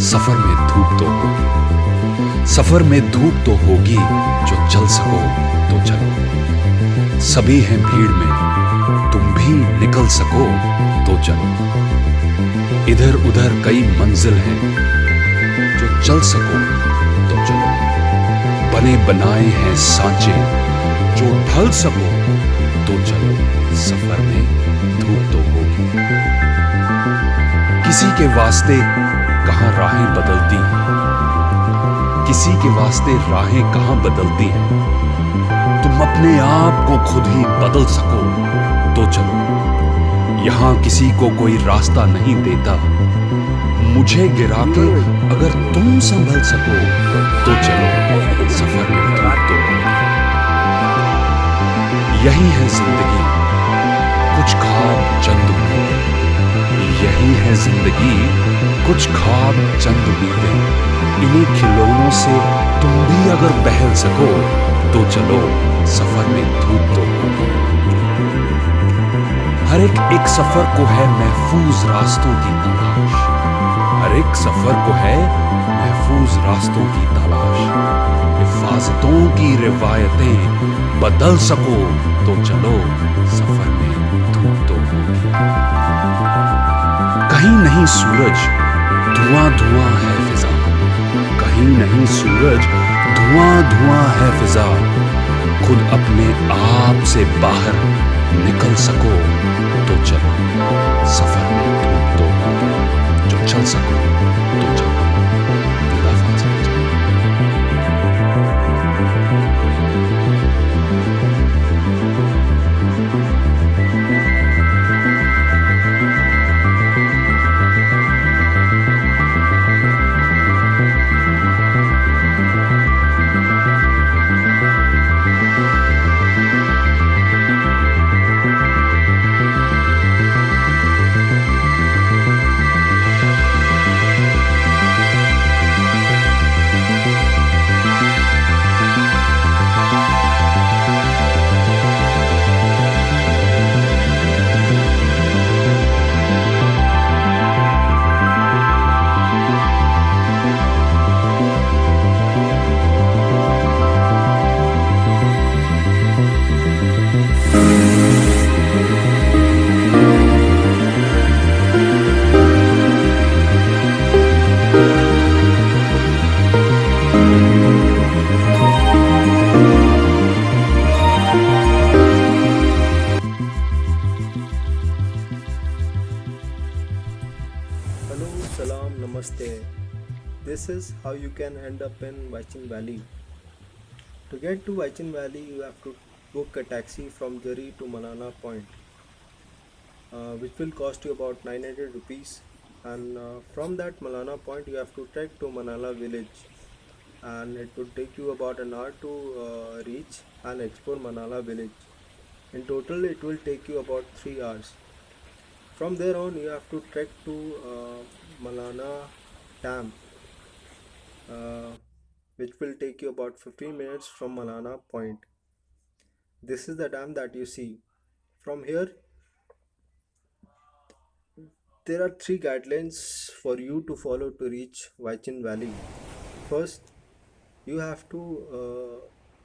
सफर में धूप तो होगी, सफर में धूप तो होगी, जो चल सको तो चलो। सभी हैं भीड़ में, तुम भी निकल सको तो चलो। इधर उधर कई मंजिल हैं, जो चल सको तो चलो। बने बनाए हैं सांचे, जो ढल सको तो चलो। सफर में धूप तो होगी। किसी के वास्ते कहां राहें बदलती हैं, किसी के वास्ते राहें कहां बदलती हैं। तुम अपने आप को खुद ही बदल सको तो चलो। यहां किसी को कोई रास्ता नहीं देता, मुझे गिरा के अगर तुम संभल सको तो चलो। सफर में धूप तो होगी। यही है जिंदगी, कुछ ख्वाब चंद उम्मीदें। यही है जिंदगी, कुछ ख्वाब चंद उम्मीदें। इन्हीं खिलौनों से तुम भी अगर बहल सको तो चलो। सफर में धूप तो होगी। हर एक सफर को है महफूज रास्तों की तलाश। हर एक सफर को है महफूज रास्तों की तलाश। हिफाजतों की रिवायतें बदल सको तो चलो। सफर में धूप तो होगी। कहीं नहीं सूरज, धुआं धुआं है फिजा। कहीं नहीं सूरज, धुआं धुआं है फिजा। खुद अपने आप से बाहर निकल सको तो चलो। सफर में धूप तो होगी, जो चल सको तो चलो। Salam, Namaste. This is how you can end up in Waichin Valley. To get to Waichin Valley, you have to book a taxi from Jari to Malana Point, which will cost you about 900 rupees. And from that Malana Point, you have to trek to Manala village, and it would take you about an hour to reach and explore Manala village. In total, it will take you about 3 hours. From there on, you have to trek to Malana Dam, which will take you about 15 minutes from Malana Point. This is the dam that you see. From here, there are 3 guidelines for you to follow to reach Waichin Valley. First, you have to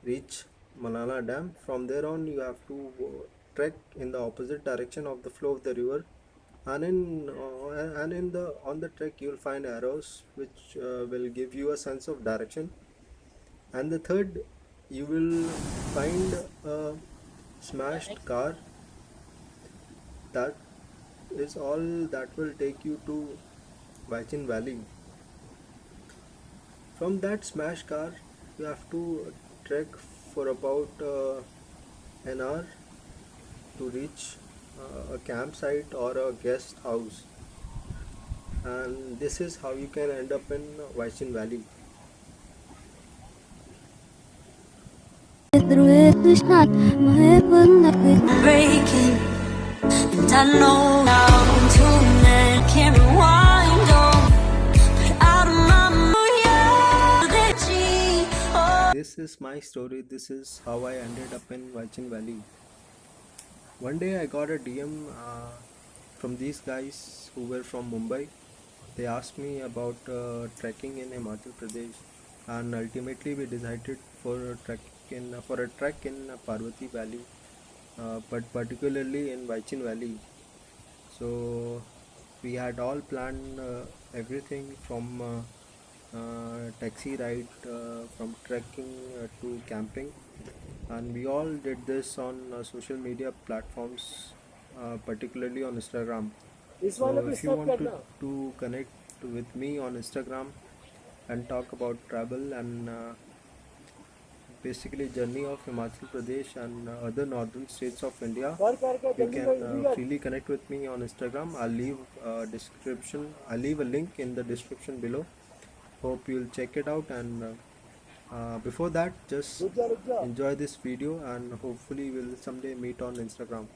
reach Malana Dam. From there on, you have to trek in the opposite direction of the flow of the river. And on the trek you will find arrows which will give you a sense of direction. And the third, you will find a smashed car. That is all that will take you to Waichin Valley. From that smashed car, you have to trek for about an hour to reach a campsite or a guest house, and this is how you can end up in Waichin Valley. Breaking, and I know how to let can't rewind on, but out of my mind. This is my story. This is how I ended up in Waichin Valley. One day I got a DM from these guys who were from Mumbai. They asked me about trekking in Himachal Pradesh, and ultimately we decided for a trek in Parvati Valley, but particularly in Vaichin Valley. So we had all planned everything from taxi ride, from trekking to camping, and we all did this on social media platforms, particularly on Instagram. So if you want to connect with me on Instagram and talk about travel and basically journey of Himachal Pradesh and other northern states of India, you can freely connect with me on Instagram. I'll leave a link in the description below. Hope you'll check it out, and before that, just enjoy this video, and hopefully we'll someday meet on Instagram.